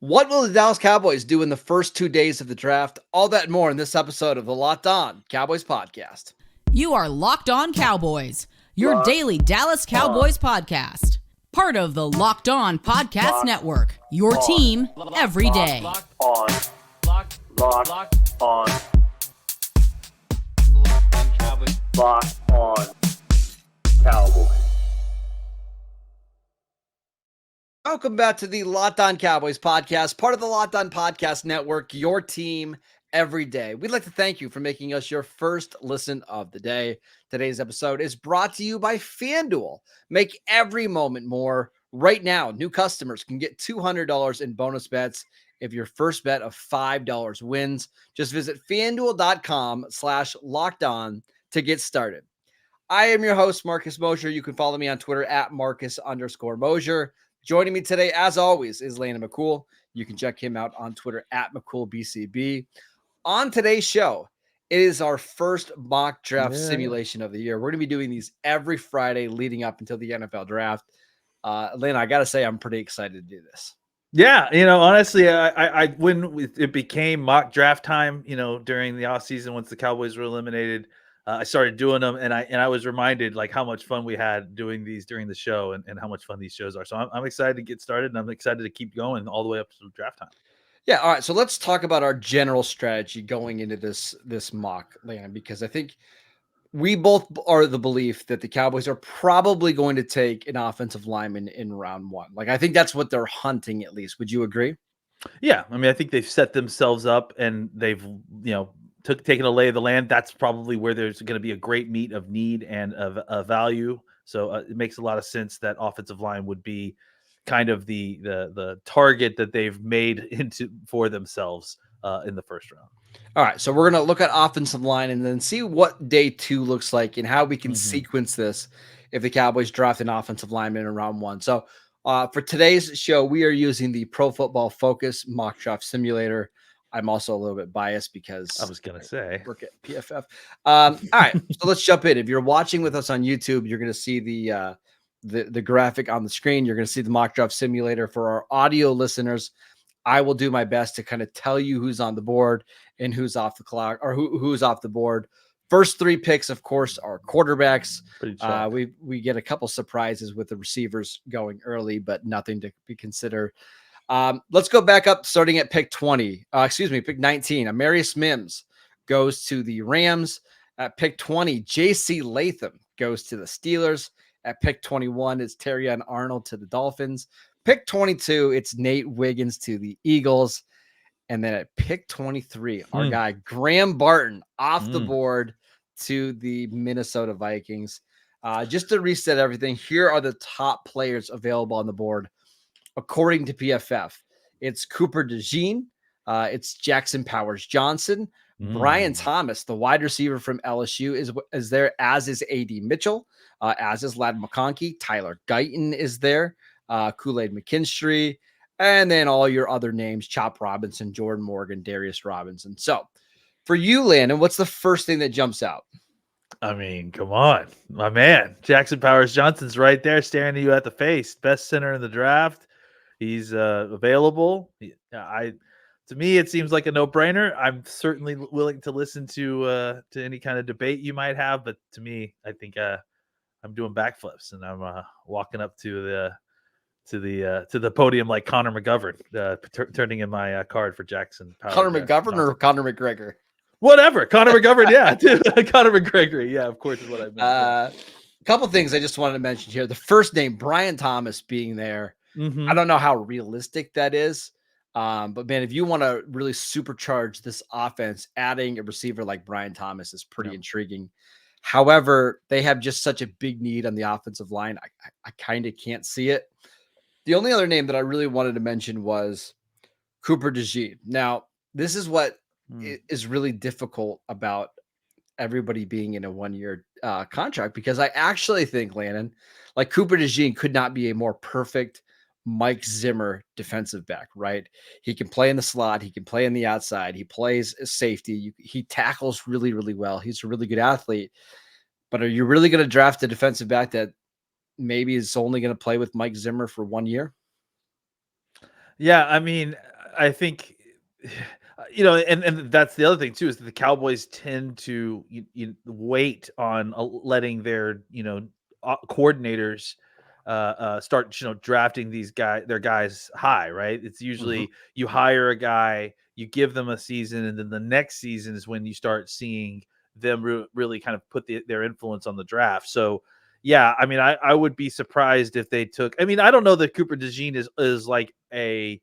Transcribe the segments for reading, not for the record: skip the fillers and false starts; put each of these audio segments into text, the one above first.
What will the Dallas Cowboys do in the first 2 days of the draft? All that and more in this episode of the Locked On Cowboys podcast. You are Locked On Cowboys, your daily Dallas Cowboys podcast. Part of the Locked On Podcast Network, your team every day. Locked on Cowboys. Locked on Cowboys. Welcome back to the Locked On Cowboys podcast, part of the Locked On Podcast Network, your team every day. We'd like to thank you for making us your first listen of the day. Today's episode is brought to you by FanDuel. Make every moment more. Right now, new customers can get $200 in bonus bets if your first bet of $5 wins. Just visit FanDuel.com/lockedon to get started. I am your host, Marcus Mosher. You can follow me on Twitter at Marcus_Mosher. Joining me today, as always, is Landon McCool. You can check him out on Twitter at McCoolBCB. On today's show, it is our first mock draft simulation of the year. We're going to be doing these every Friday leading up until the NFL draft. Landon, I got to say, I'm pretty excited to do this. Yeah, honestly, I when it became mock draft time, during the offseason once the Cowboys were eliminated, I started doing them, and I was reminded like how much fun we had doing these during the show, and how much fun these shows are. So I'm excited to get started, and I'm excited to keep going all the way up to draft time. Yeah, all right. So let's talk about our general strategy going into this mock, Landon, because I think we both are the belief that the Cowboys are probably going to take an offensive lineman in round one. Like, I think that's what they're hunting, at least. Would you agree? Yeah, I think they've set themselves up, and they've taken a lay of the land. That's probably where there's going to be a great meet of need and of value. So it makes a lot of sense that offensive line would be kind of the target that they've made into for themselves in the first round. All right, so we're going to look at offensive line and then see what day two looks like and how we can sequence this if the Cowboys draft an offensive lineman in round one. So for today's show, we are using the Pro Football Focus mock draft simulator. I'm also a little bit biased because I was going to say work at PFF. All right, so let's jump in. If you're watching with us on YouTube, you're going to see the graphic on the screen. You're going to see the mock draft simulator. For our audio listeners, I will do my best to kind of tell you who's on the board and who's off the clock, or who's off the board. First three picks, of course, are quarterbacks. We get a couple surprises with the receivers going early, but nothing to be considered. Let's go back up, starting at pick 20. Pick 19. Amarius Mims goes to the Rams. At pick 20, J.C. Latham goes to the Steelers. At pick 21, it's Terrion Arnold to the Dolphins. Pick 22, it's Nate Wiggins to the Eagles. And then at pick 23, our guy Graham Barton off the board to the Minnesota Vikings. Just to reset everything, here are the top players available on the board according to PFF. It's Cooper DeJean. It's Jackson Powers Johnson. Brian Thomas, the wide receiver from LSU, is there, as is A.D. Mitchell, as is Ladd McConkey. Tyler Guyton is there. Kool-Aid McKinstry, and then all your other names, Chop Robinson, Jordan Morgan, Darius Robinson. So for you, Landon, what's the first thing that jumps out? Come on, my man. Jackson Powers Johnson's right there staring at you at the face. Best center in the draft. He's available. To me, it seems like a no-brainer. I'm certainly willing to listen to any kind of debate you might have, but to me, I think I'm doing backflips and I'm walking up to the podium like Connor McGovern, turning in my card for Jackson. Connor McGovern or Connor McGregor? Whatever, Connor McGovern, yeah, Connor McGregor, yeah, of course is what I meant. A couple things I just wanted to mention here. The first name, Brian Thomas, being there. I don't know how realistic that is, but man, if you want to really supercharge this offense, adding a receiver like Brian Thomas is pretty intriguing. However, they have just such a big need on the offensive line. I kind of can't see it. The only other name that I really wanted to mention was Cooper DeJean. Now, this is what is really difficult about everybody being in a one-year contract, because I actually think, Landon, like Cooper DeJean could not be a more perfect Mike Zimmer defensive back, right? He can play in the slot. He can play in the outside. He plays as safety. He tackles really, really well. He's a really good athlete. But are you really going to draft a defensive back that maybe is only going to play with Mike Zimmer for 1 year? Yeah, I mean, I think, and that's the other thing too is that the Cowboys tend to wait on letting their coordinators start drafting their guys high, right? It's Mhm. usually you hire a guy, you give them a season, and then the next season is when you start seeing them really kind of put their influence on the draft. So yeah, I mean, I would be surprised if they took. I mean, I don't know that Cooper DeJean is like a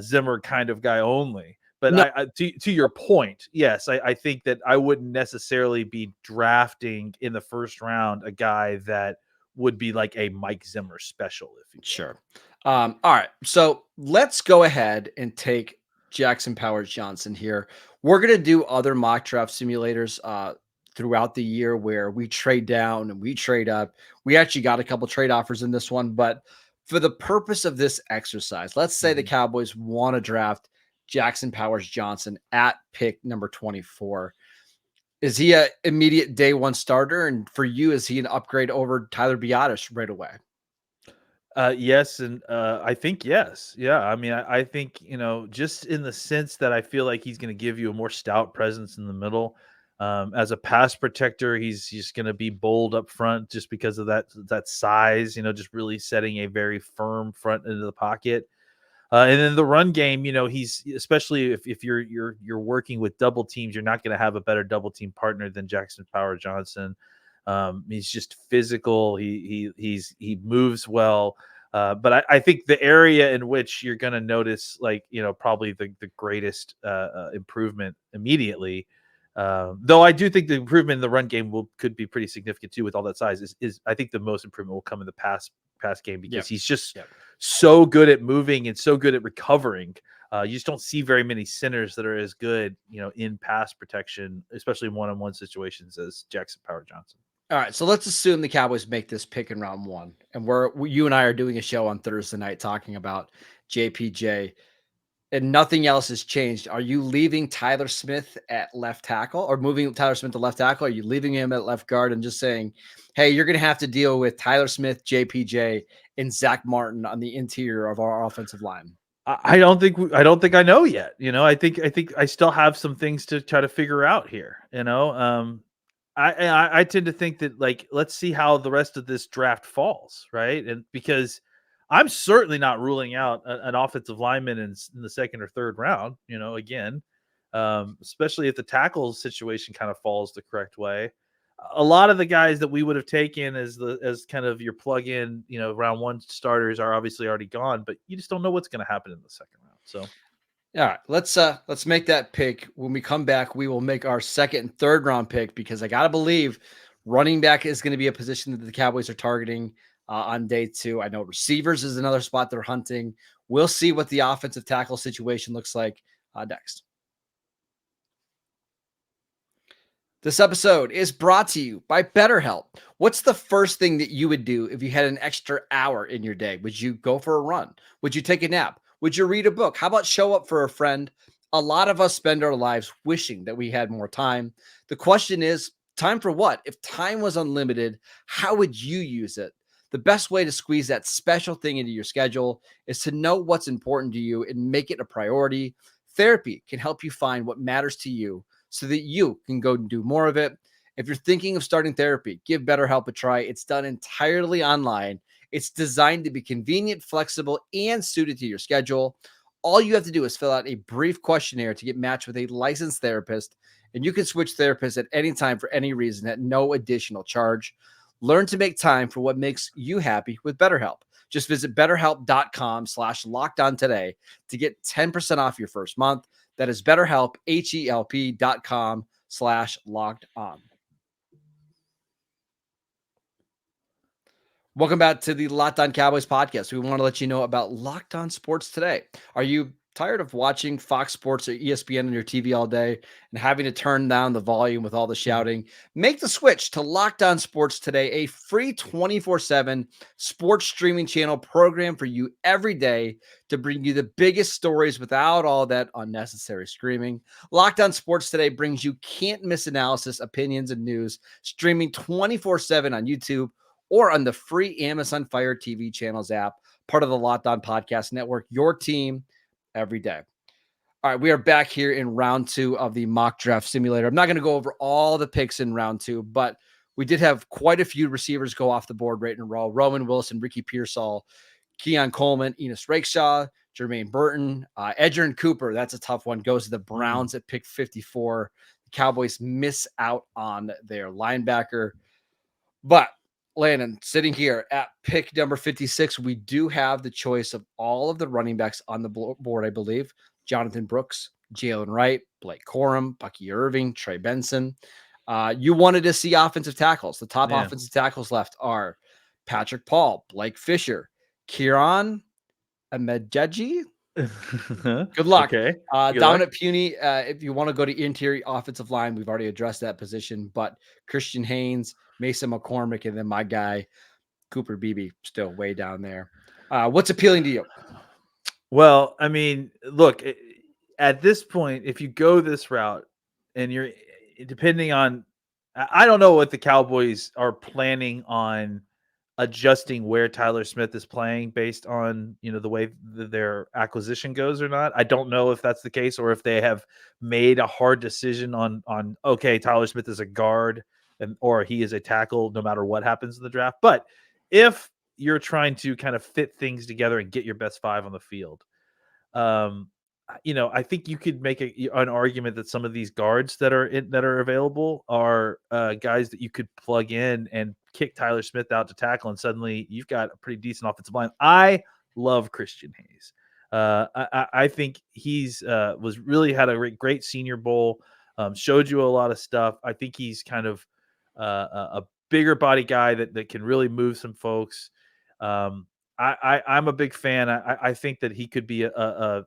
Zimmer kind of guy only, but No, to your point, yes, I think that I wouldn't necessarily be drafting in the first round a guy that would be like a Mike Zimmer special, if you will. sure. All right. So let's go ahead and take Jackson Powers Johnson here. We're going to do other mock draft simulators throughout the year where we trade down and we trade up. We actually got a couple trade offers in this one, but for the purpose of this exercise, let's say the Mhm. Cowboys want to draft Jackson Powers Johnson at pick number 24. Is he a immediate day one starter? And for you, is he an upgrade over Tyler Biadasz right away? Yes, and I think yes. Yeah, I mean, I think just in the sense that I feel like he's going to give you a more stout presence in the middle. As a pass protector, he's just going to be bold up front just because of that size. Just really setting a very firm front into the pocket. And then the run game, he's especially if you're working with double teams, you're not going to have a better double team partner than Jackson Power Johnson. He's just physical. He moves well. But I think the area in which you're going to notice, like probably the greatest improvement immediately, though I do think the improvement in the run game could be pretty significant too with all that size. Is I think the most improvement will come in the pass game because Yep. he's just Yep. so good at moving and so good at recovering. You just don't see very many centers that are as good, in pass protection, especially in one-on-one situations as Jackson Power Johnson. All right, so let's assume the Cowboys make this pick in round one, and you and I are doing a show on Thursday night talking about JPJ, and nothing else has changed. Are you leaving Tyler Smith at left tackle, or moving Tyler Smith to left tackle? Are you leaving him at left guard and just saying, "Hey, you're going to have to deal with Tyler Smith, JPJ, and Zach Martin on the interior of our offensive line"? I don't think I know yet. I think I still have some things to try to figure out here. I tend to think that, like, let's see how the rest of this draft falls, right? And because I'm certainly not ruling out an offensive lineman in the second or third round. Again, especially if the tackle situation kind of falls the correct way. A lot of the guys that we would have taken as kind of your plug in, round one starters are obviously already gone, but you just don't know what's going to happen in the second round. So All right, let's make that pick. When we come back, we will make our second and third round pick because I gotta believe running back is going to be a position that the Cowboys are targeting on day two. I know receivers is another spot they're hunting. We'll see what the offensive tackle situation looks like next. This episode is brought to you by BetterHelp. What's the first thing that you would do if you had an extra hour in your day? Would you go for a run? Would you take a nap? Would you read a book? How about show up for a friend? A lot of us spend our lives wishing that we had more time. The question is, time for what? If time was unlimited, how would you use it? The best way to squeeze that special thing into your schedule is to know what's important to you and make it a priority. Therapy can help you find what matters to you so that you can go and do more of it. If you're thinking of starting therapy, give BetterHelp a try. It's done entirely online. It's designed to be convenient, flexible, and suited to your schedule. All you have to do is fill out a brief questionnaire to get matched with a licensed therapist, and you can switch therapists at any time for any reason at no additional charge. Learn to make time for what makes you happy with BetterHelp. Just visit betterhelp.com/lockedon today to get 10% off your first month. That is BetterHelp, HELP.com/locked on. Welcome back to the Locked On Cowboys podcast. We want to let you know about Locked On Sports Today. Are you tired of watching Fox Sports or ESPN on your TV all day and having to turn down the volume with all the shouting? Make the switch to Locked On Sports Today, a free 24/7 sports streaming channel program for you every day to bring you the biggest stories without all that unnecessary screaming. Locked On Sports Today brings you can't miss analysis, opinions, and news streaming 24/7 on YouTube or on the free Amazon Fire TV channels app, part of the Locked On Podcast Network, your team every day. All right, we are back here in round 2 of the mock draft simulator. I'm not going to go over all the picks in round 2, but we did have quite a few receivers go off the board right in a row. Roman Wilson, Ricky Pearsall, Keon Coleman, Enos Rakeshaw, Jermaine Burton, Edgerrin Cooper. That's a tough one. Goes to the Browns at pick 54. The Cowboys miss out on their linebacker. But Landon, sitting here at pick number 56, we do have the choice of all of the running backs on the board, I believe. Jonathan Brooks, Jalen Wright, Blake Corum, Bucky Irving, Trey Benson. You wanted to see offensive tackles. The top offensive tackles left are Patrick Paul, Blake Fisher, Kieran Amejeji. Good luck. Okay. Dominic Puny, if you want to go to interior offensive line, we've already addressed that position, but Christian Haynes, Mason McCormick, and then my guy, Cooper Beebe, still way down there. What's appealing to you? Well, I mean, look, at this point, if you go this route and you're depending on, I don't know what the Cowboys are planning on adjusting where Tyler Smith is playing based on, the way their acquisition goes or not. I don't know if that's the case or if they have made a hard decision on, okay, Tyler Smith is a guard or he is a tackle no matter what happens in the draft. But if you're trying to kind of fit things together and get your best 5 on the field, I think you could make an argument that some of these guards that are available are guys that you could plug in and kick Tyler Smith out to tackle, and suddenly you've got a pretty decent offensive line. I love Christian Hayes. I think he's had a great Senior Bowl. Showed you a lot of stuff. I think he's kind of a bigger body guy that can really move some folks. I'm a big fan. I think that he could be a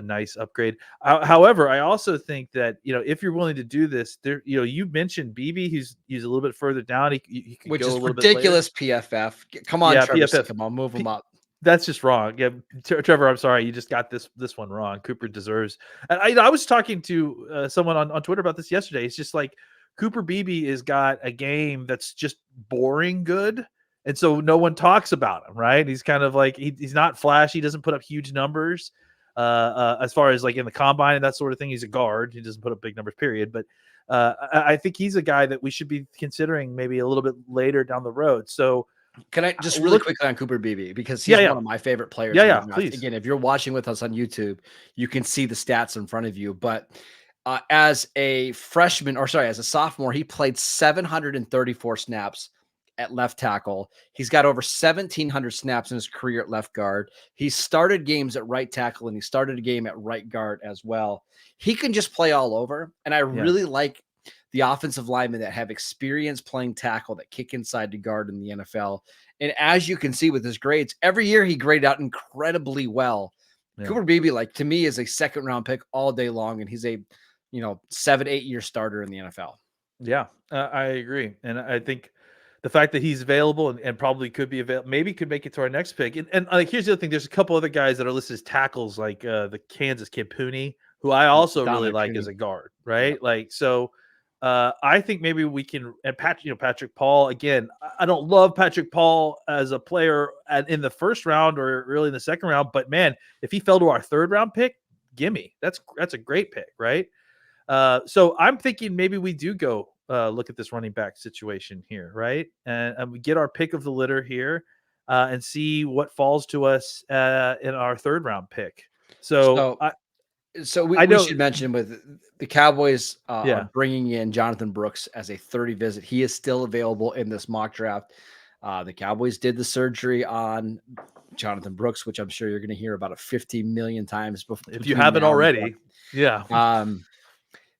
nice upgrade. However, I also think that if you're willing to do this, there you mentioned Beebe, he's a little bit further down. He could Which go is a little ridiculous. Bit later. PFF. Come on, Yeah, Trevor. PFF. Come on, move him up. That's just wrong. Yeah, Trevor, I'm sorry, you just got this one wrong. Cooper deserves. And I was talking to someone on Twitter about this yesterday. It's just like Cooper Beebe has got a game that's just boring good. And so no one talks about him, right? He's kind of like, he's not flashy. He doesn't put up huge numbers as far as like in the combine and that sort of thing. He's a guard. He doesn't put up big numbers, period. But I think he's a guy that we should be considering maybe a little bit later down the road. So can I just really quickly on Cooper Beebe, because he's one of my favorite players. Yeah, please. Again, if you're watching with us on YouTube, you can see the stats in front of you. But as a sophomore, he played 734 snaps at left tackle. He's got over 1,700 snaps in his career at left guard. He started games at right tackle and he started a game at right guard as well. He can just play all over. And I really like the offensive linemen that have experience playing tackle that kick inside to guard in the NFL. And as you can see with his grades, every year he graded out incredibly well. Yeah. Cooper Beebe, to me, is a 2nd round pick all day long. And he's a, 7-8 year starter in the NFL. Yeah, I agree. And I think the fact that he's available and probably could be available, maybe could make it to our next pick. And here's the other thing. There's a couple other guys that are listed as tackles, like the Kansas kid Pooney, who I also really like as a guard, right? Yeah. I think maybe we can, and Patrick Paul, again, I don't love Patrick Paul as a player in the 1st round or really in the 2nd round, but man, if he fell to our 3rd round pick, gimme. That's a great pick, right? So I'm thinking maybe we do go look at this running back situation here, right? And we get our pick of the litter here and see what falls to us in our 3rd round pick. So we should mention with the Cowboys are bringing in Jonathan Brooks as a 30 visit. He is still available in this mock draft. The Cowboys did the surgery on Jonathan Brooks, which I'm sure you're going to hear about 50 million times before. If you haven't already. Yeah.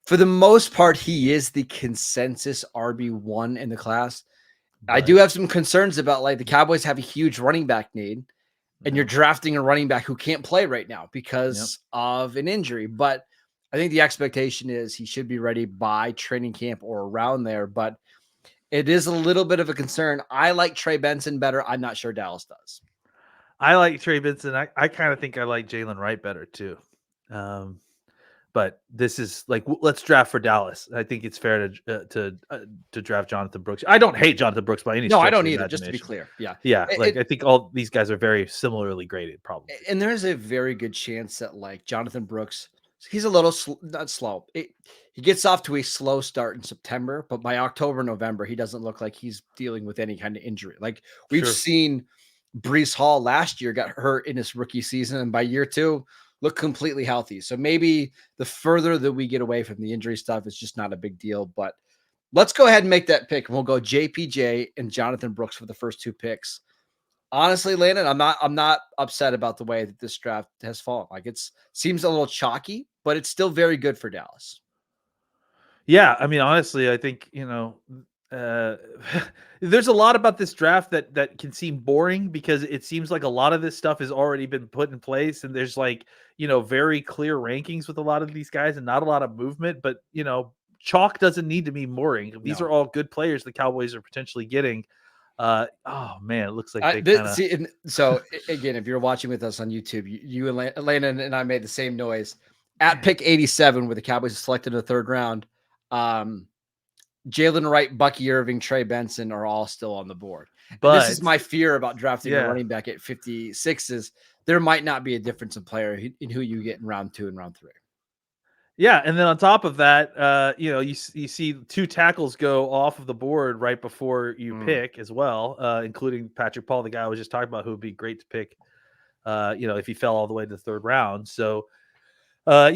For the most part, he is the consensus RB1 in the class. But I do have some concerns about the Cowboys have a huge running back need, and you're drafting a running back who can't play right now because of an injury. But I think the expectation is he should be ready by training camp or around there. But it is a little bit of a concern. I like Trey Benson better. I'm not sure Dallas does. I like Trey Benson. I kind of think I like Jalen Wright better too. but this is like, let's draft for Dallas. I think it's fair to draft Jonathan Brooks. I don't hate Jonathan Brooks by any No, I stretch of don't the either. Just to be imagination. clear. Yeah. Yeah, like I think all these guys are very similarly graded, probably. And there's a very good chance that like Jonathan Brooks, he's a little not slow. He gets off to a slow start in September, but by October, November, he doesn't look like he's dealing with any kind of injury. Like we've Sure. seen Brees Hall last year got hurt in his rookie season, and by year 2, looked completely healthy. So maybe the further that we get away from the injury stuff, it's just not a big deal. But let's go ahead and make that pick. And we'll go JPJ and Jonathan Brooks for the first 2 picks. Honestly, Landon, I'm not upset about the way that this draft has fallen. Like seems a little chalky, but it's still very good for Dallas. Yeah, I mean, honestly, I think there's a lot about this draft that can seem boring because it seems like a lot of this stuff has already been put in place, and there's like very clear rankings with a lot of these guys and not a lot of movement. But chalk doesn't need to be boring. These are all good players the Cowboys are potentially getting. Oh man, it looks like they kind of. So again, if you're watching with us on YouTube, you and Landon and I made the same noise at pick 87, where the Cowboys selected in the 3rd round. Jalen Wright, Bucky Irving, Trey Benson are all still on the board. But this is my fear about drafting a running back at 56 is there might not be a difference in player in who you get in round 2 and round 3. Yeah, and then on top of that, you see 2 tackles go off of the board right before you pick as well, including Patrick Paul, the guy I was just talking about, who would be great to pick, if he fell all the way to the 3rd round. So, I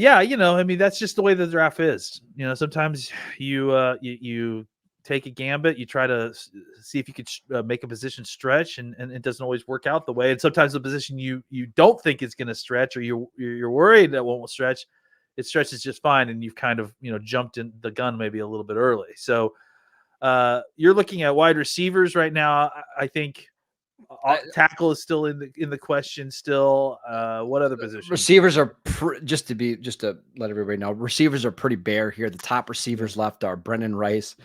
mean, that's just the way the draft is. Sometimes you take a gambit, you try to see if you could make a position stretch, and it doesn't always work out the way. And sometimes the position you don't think is going to stretch, or you're worried that won't stretch, it stretches just fine, and you've kind of jumped in the gun maybe a little bit early. So you're looking at wide receivers right now. I think tackle is still in the question. Still, what other positions? Receivers are just to let everybody know. Receivers are pretty bare here. The top receivers left are Brendan Rice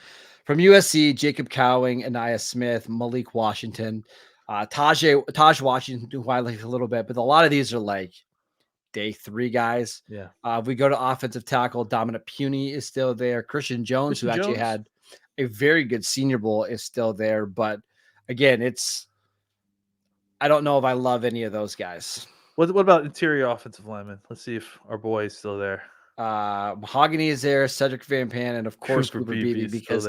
from USC, Jacob Cowing, Anaya Smith, Malik Washington, Taj Washington, who I like a little bit, but a lot of these are like day 3 guys. Yeah. If we go to offensive tackle, Dominic Puny is still there. Christian Jones, who actually had a very good Senior Bowl, is still there. But again, I don't know if I love any of those guys. What about interior offensive linemen? Let's see if our boy is still there. Mahogany is there, Cedric Van Pan, and of course Cooper Beebe, because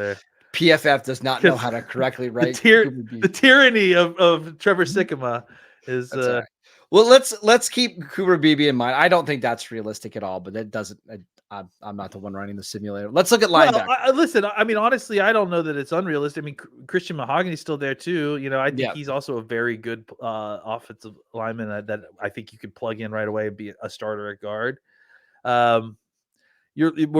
PFF does not know how to correctly write the tyranny of Trevor Sikkema is right. Well, let's keep Cooper Beebe in mind. I don't think that's realistic at all, but that doesn't. I'm not the one running the simulator. Let's look at linebacker. Listen, I mean, honestly, I don't know that it's unrealistic. I mean, Christian Mahogany is still there too. I think he's also a very good offensive lineman that I think you could plug in right away and be a starter at guard. We're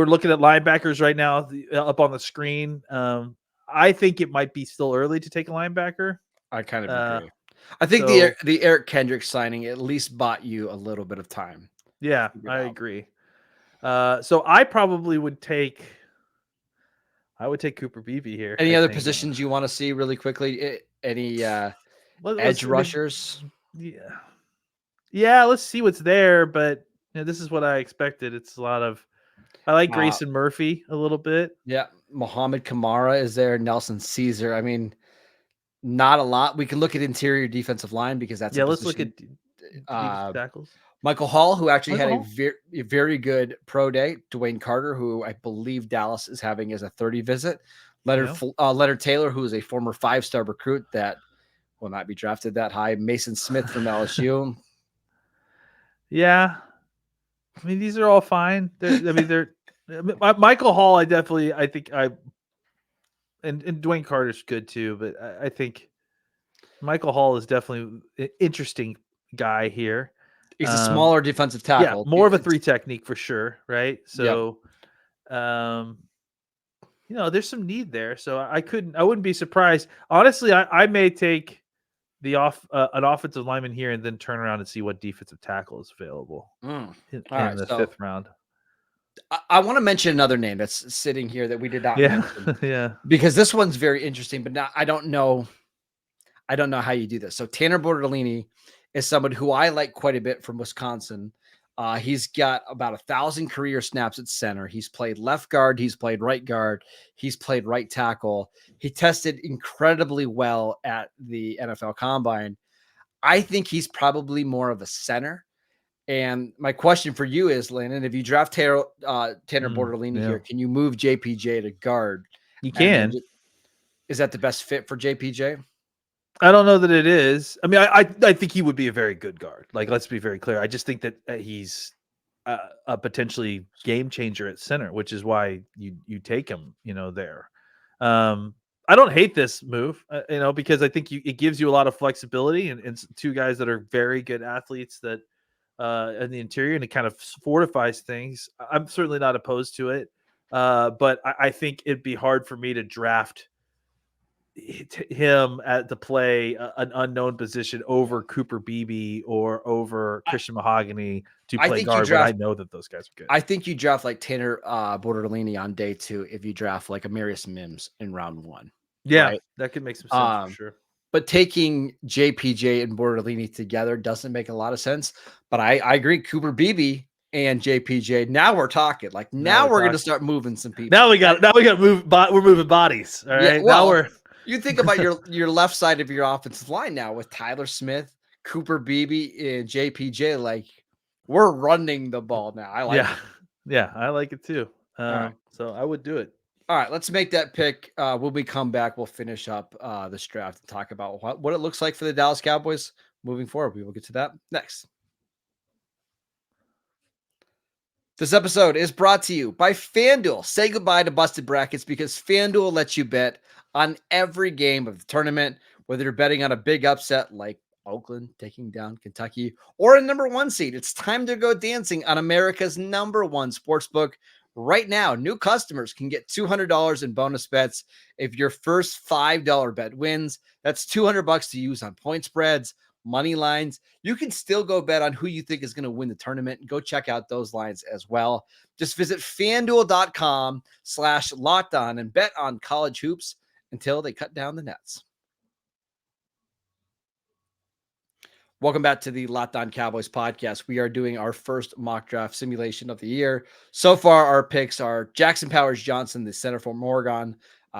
looking at linebackers right now up on the screen. I think it might be still early to take a linebacker. I kind of agree. I think the Eric Kendrick signing at least bought you a little bit of time. Yeah, I agree. So I probably would take Cooper Beebe here. Any other positions you want to see really quickly? Any edge rushers? Yeah. Let's see what's there. But this is what I expected. It's a lot of. I like Grayson Murphy a little bit. Yeah, Muhammad Kamara is there. Nelson Caesar. I mean, not a lot. We can look at interior defensive line because that's let's look at tackles. Michael Hall, who actually had a very good pro day. Dwayne Carter, who I believe Dallas is having as a 30 visit. Leonard Taylor, who is a former 5-star recruit that will not be drafted that high. Mason Smith from LSU. Yeah. I mean, these are all fine. Michael Hall, and Dwayne Carter's good too, but I think Michael Hall is definitely an interesting guy here. He's a smaller defensive tackle. Yeah, more of a 3 technique for sure, right? So, there's some need there. So I wouldn't be surprised. Honestly, I may take an offensive lineman here and then turn around and see what defensive tackle is available in the 5th round. I want to mention another name that's sitting here that we did not mention. Because this one's very interesting, but I don't know how you do this. So Tanner Bortolini is someone who I like quite a bit from Wisconsin. He's got about 1,000 career snaps at center. He's played left guard. He's played right guard. He's played right tackle. He tested incredibly well at the NFL Combine. I think he's probably more of a center. And my question for you is, Landon, if you draft Tanner Bortolini here, can you move JPJ to guard? You can. Is that the best fit for JPJ? I don't know that it is. I mean, I think he would be a very good guard. Like, let's be very clear. I just think that he's a potentially game changer at center, which is why you take him, there. I don't hate this move, because I think it gives you a lot of flexibility and two guys that are very good athletes that in the interior, and it kind of fortifies things. I'm certainly not opposed to it, but I think it'd be hard for me to draft him to play an unknown position over Cooper Beebe or over Christian Mahogany to play guard. But I know that those guys are good. I think you draft like Tanner Bortolini on day 2 if you draft like Amarius Mims in round 1. Yeah, right? That could make some sense for sure. But taking JPJ and Bortolini together doesn't make a lot of sense. But I agree, Cooper Beebe and JPJ. Now we're talking. Like now we're going to start moving some people. Now we got to move. We're moving bodies. All right. Yeah, well, you think about your left side of your offensive line now with Tyler Smith, Cooper Beebe, and JPJ. Like we're running the ball now. I like it. Yeah, I like it too. Right. So I would do it. All right, let's make that pick. When we come back, we'll finish up this draft and talk about what it looks like for the Dallas Cowboys moving forward. We will get to that next. This episode is brought to you by FanDuel. Say goodbye to busted brackets because FanDuel lets you bet on every game of the tournament, whether you're betting on a big upset like Oakland taking down Kentucky or a number 1 seed. It's time to go dancing on America's number 1 sportsbook. Right now, new customers can get $200 in bonus bets if your first $5 bet wins. That's $200 to use on point spreads, money lines. You can still go bet on who you think is going to win the tournament. Go check out those lines as well. Just visit FanDuel.com/LockedOn and bet on college hoops until they cut down the nets. Welcome back to the Locked On Cowboys podcast. We are doing our first mock draft simulation of the year. So far, our picks are Jackson Powers-Johnson, the center from Oregon.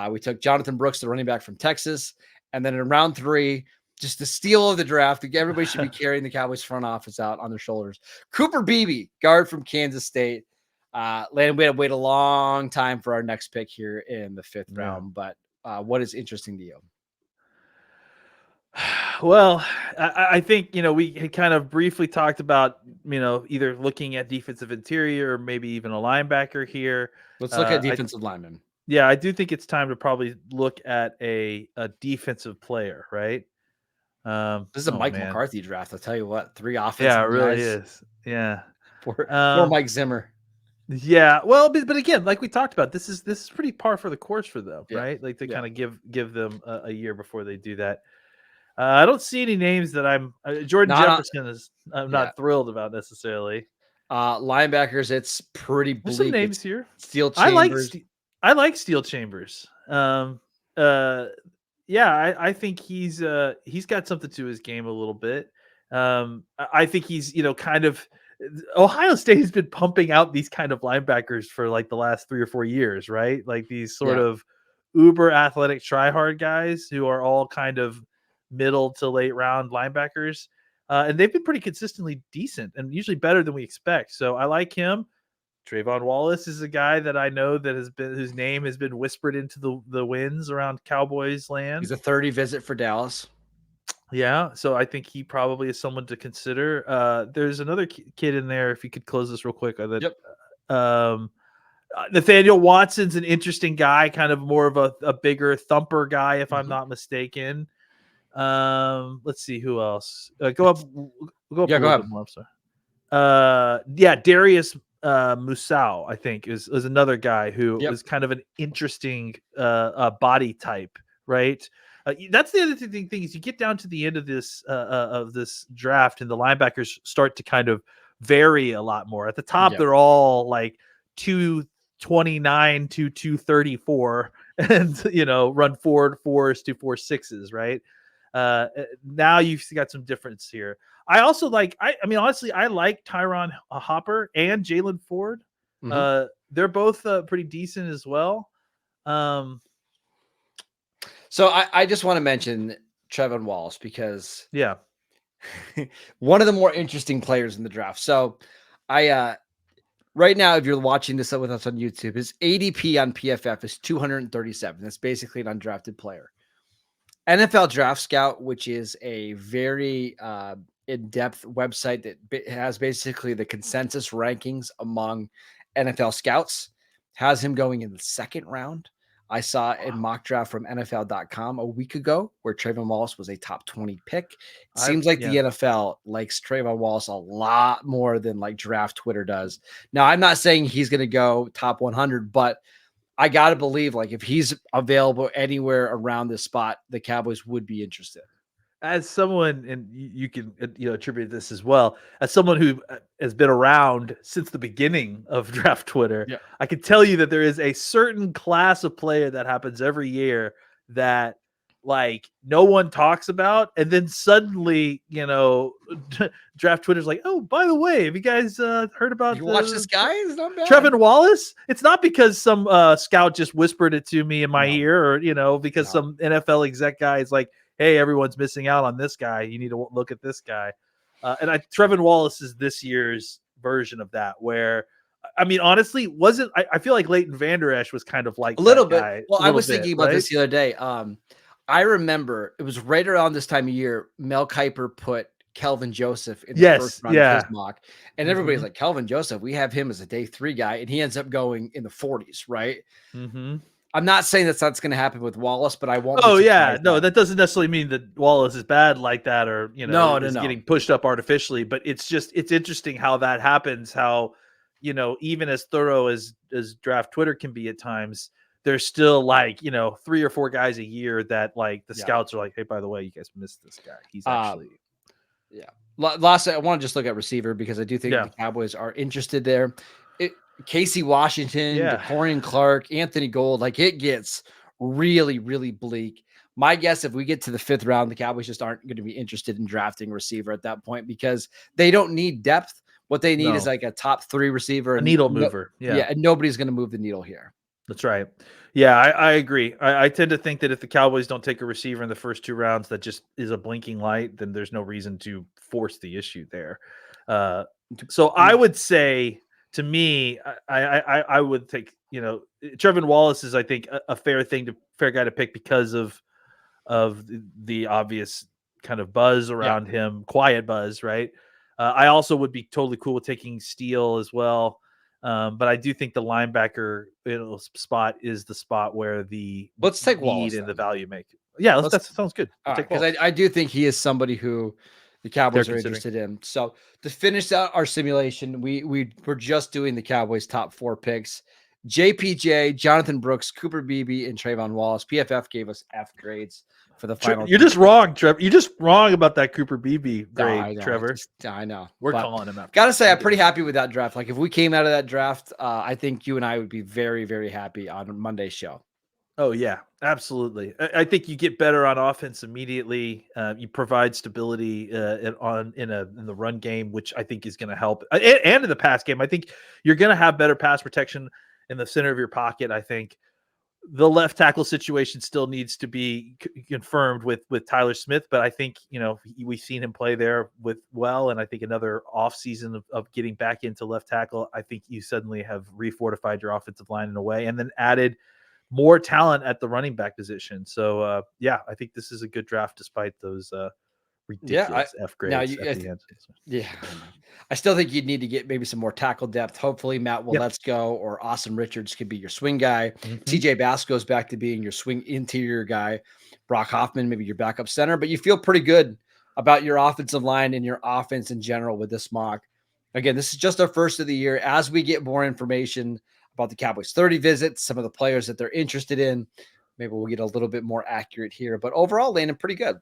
We took Jonathan Brooks, the running back from Texas. And then in round 3, just the steal of the draft, everybody should be carrying the Cowboys front office out on their shoulders. Cooper Beebe, guard from Kansas State. Landon, we had to wait a long time for our next pick here in the 5th round. But what is interesting to you? Well, I think, we had kind of briefly talked about, either looking at defensive interior or maybe even a linebacker here. Let's look at defensive lineman. Yeah, I do think it's time to probably look at a defensive player, right? This is a Mike McCarthy draft. I'll tell you what, 3 offensive guys. Yeah, it really guys. is. Yeah. For Mike Zimmer. Yeah, well, but again, like we talked about, this is pretty par for the course for them, right? Like to kind of give them a year before they do that. I don't see any names that I'm Jordan Jefferson is I'm not thrilled about necessarily. Linebackers, it's pretty bleak. There's some names here. Steel Chambers. I like Steel Chambers. I think he's got something to his game a little bit. I think he's kind of Ohio State has been pumping out these kind of linebackers for like the last 3 or 4 years, right? Like these sort of uber athletic try-hard guys who are all kind of middle to late round linebackers. And they've been pretty consistently decent and usually better than we expect. So I like him. Trayvon Wallace is a guy that I know that whose name has been whispered into the winds around Cowboys land. He's a 30 visit for Dallas. Yeah. So I think he probably is someone to consider. There's another kid in there. If you could close this real quick. Nathaniel Watson's an interesting guy, kind of more of a bigger thumper guy, if I'm not mistaken. Let's see who else. Go up. Go ahead. More, I'm sorry. Darius Musau, I think, is another guy who is kind of an interesting body type, right? That's the other thing is you get down to the end of this draft and the linebackers start to kind of vary a lot more. At the top, they're all like 229 to 234 and run 4.4s to 4.6s, right? Now you've got some difference here. I also I mean, honestly, I like Tyron Hopper and Jalen Ford. They're both pretty decent as well. So I just want to mention Trevon Wallace because yeah, one of the more interesting players in the draft. So right now, if you're watching this with us on YouTube, his ADP on PFF is 237. That's basically an undrafted player. NFL Draft Scout, which is a very in-depth website that has basically the consensus rankings among NFL scouts, has him going in the second round. I saw a mock draft from NFL.com a week ago where Trayvon Wallace was a top 20 pick. It seems like the NFL likes Trayvon Wallace a lot more than like draft Twitter does. Now, I'm not saying he's going to go top 100, but I got to believe like if he's available anywhere around this spot, the Cowboys would be interested. As someone, and you can attribute this as well, as someone who has been around since the beginning of draft Twitter, I can tell you that there is a certain class of player that happens every year that like no one talks about, and then suddenly draft Twitter's like, oh, by the way, have you guys heard about watch this guy? It's not bad. Trevon Wallace? It's not because some scout just whispered it to me in my ear, or because some NFL exec guy is like, hey, everyone's missing out on this guy. You need to look at this guy. And Trevon Wallace is this year's version of that, where, I mean, honestly, I feel like Leighton Vander Esch was kind of like a little that bit. guy, Well, I was thinking about this the other day. I remember it was right around this time of year, Mel Kiper put Kelvin Joseph in the first round of his mock. And everybody's like, Kelvin Joseph, we have him as a day 3 guy, and he ends up going in the 40s, right? I'm not saying that's going to happen with Wallace, but I won't. Oh yeah, no, that doesn't necessarily mean that Wallace is bad like that, or is getting pushed up artificially. But it's interesting how that happens. How even as thorough as draft Twitter can be at times, there's still 3 or 4 guys a year that like the scouts are like, hey, by the way, you guys missed this guy. He's actually Last, I want to just look at receiver because I do think the Cowboys are interested there. Casey Washington, DeCorian Clark, Anthony Gold, like it gets really, really bleak. My guess, if we get to the 5th round, the Cowboys just aren't going to be interested in drafting receiver at that point because they don't need depth. What they need is like a top 3 receiver, a needle mover. And nobody's going to move the needle here. That's right. Yeah, I agree. I tend to think that if the Cowboys don't take a receiver in the first 2 rounds, that just is a blinking light. Then there's no reason to force the issue there. So I would say, to me, I would take, Trevon Wallace is, I think, a fair guy to pick because of the obvious kind of buzz around him, quiet buzz, right? I also would be totally cool with taking Steele as well. But I do think the linebacker spot is the spot where let's take need Wallace and the value make. Yeah, that sounds good. Because I do think he is somebody who the Cowboys are interested in. So to finish out our simulation, we're just doing the Cowboys top 4 picks. JPJ, Jonathan Brooks, Cooper Beebe, and Trayvon Wallace. PFF gave us F grades for the final. You're just wrong, Trevor. You're just wrong about that Cooper Beebe grade, Trevor. I know. We're calling him out. Gotta say, I'm pretty happy with that draft. Like if we came out of that draft, I think you and I would be very, very happy on Monday's show. Oh yeah, absolutely. I think you get better on offense immediately. You provide stability in the run game, which I think is going to help, and in the pass game. I think you're going to have better pass protection in the center of your pocket. I think the left tackle situation still needs to be confirmed with Tyler Smith, but I think we've seen him play there and I think another off season of getting back into left tackle. I think you suddenly have refortified your offensive line in a way, and then added more talent at the running back position. So I think this is a good draft despite those ridiculous F grades at the end. Yeah. I still think you'd need to get maybe some more tackle depth. Hopefully Matt Let's Go or Austin Richards could be your swing guy. TJ Bass goes back to being your swing interior guy. Brock Hoffman, maybe your backup center, but you feel pretty good about your offensive line and your offense in general with this mock. Again, this is just our first of the year. As we get more information about the Cowboys 30 visits, some of the players that they're interested in, maybe we'll get a little bit more accurate here, but overall landing pretty good.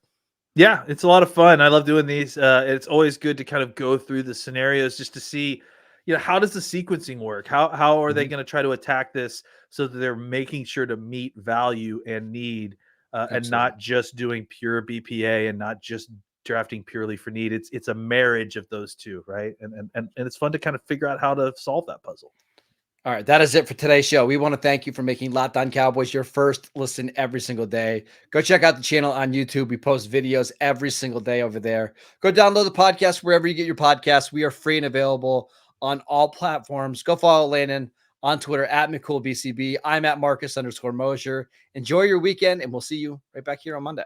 Yeah, it's a lot of fun. I love doing these. It's always good to kind of go through the scenarios just to see, how does the sequencing work? How are they going to try to attack this so that they're making sure to meet value and need and not just doing pure BPA and not just drafting purely for need. It's a marriage of those two, right? And it's fun to kind of figure out how to solve that puzzle. All right, that is it for today's show. We want to thank you for making Locked On Cowboys your first listen every single day. Go check out the channel on YouTube. We post videos every single day over there. Go download the podcast wherever you get your podcasts. We are free and available on all platforms. Go follow Landon on Twitter at McCoolBCB. I'm at Marcus_Mosher. Enjoy your weekend, and we'll see you right back here on Monday.